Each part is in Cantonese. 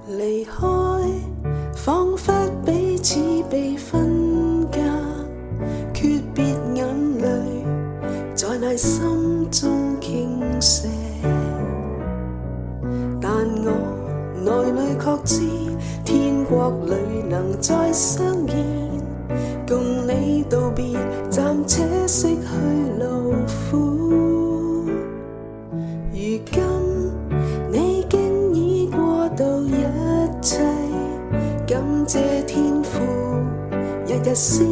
離開，彷彿彼此被分隔，訣別眼淚在那心中傾瀉。但我內裏確知，天國裏能再相見，共你道別，暫且熄去勞苦。如今你經已過渡一切，感謝天父日日施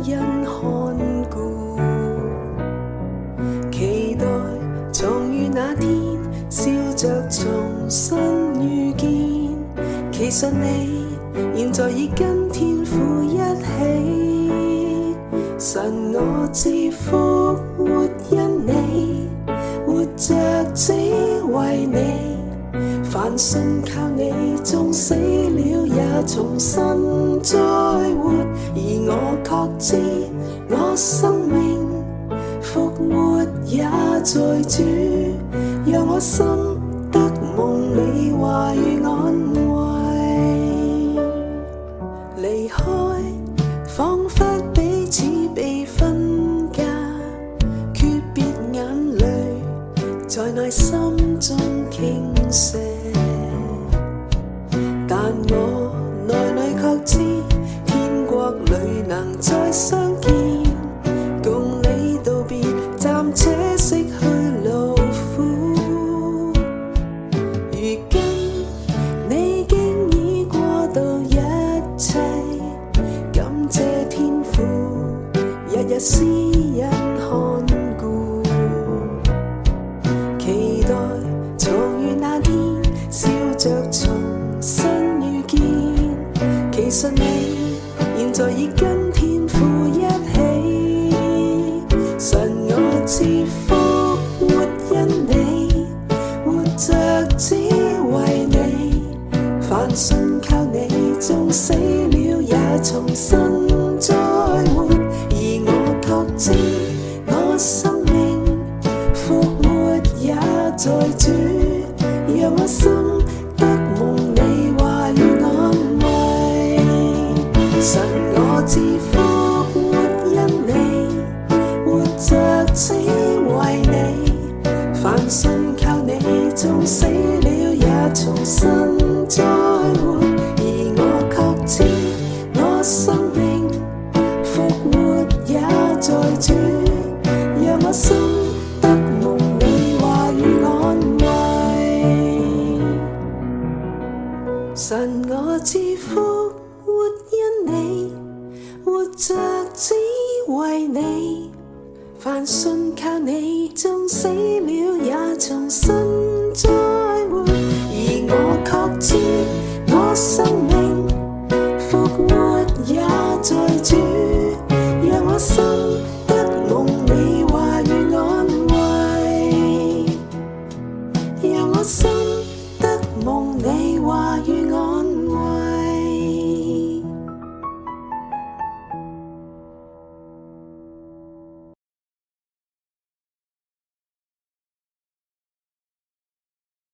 恩看顧，期待重遇那天，笑着重新遇見。其實你現在已跟天父一起，神我之福活因你，活着只為你。凡信靠你，縱死了也重新再活。而我確知，我生命復活也在主，讓我心得蒙你話語安慰。離開，彷彿彼此被分隔，訣別眼淚在內心中傾瀉。但我內裏確知，天國裏能再相見，共你道別，暫且熄去勞苦。如今你經已過渡一切，感謝天父日日施恩看顧，期待重遇那天，笑着重新遇見。其實你現在已跟天父一起，神我之福活因你，活着只為你。凡信靠你，縱死了也重新再活。而我確知，我生命復活也在主，讓我心得蒙你話語安慰。神我之福活因你，活着只為你。凡信靠你，縱死了也重新再活。而我確知，我生命復活也在主，讓我心得蒙你話語安慰。神我之福活因你，活着只為你。凡信靠你，縱死了也重新再活。而我確知，我生命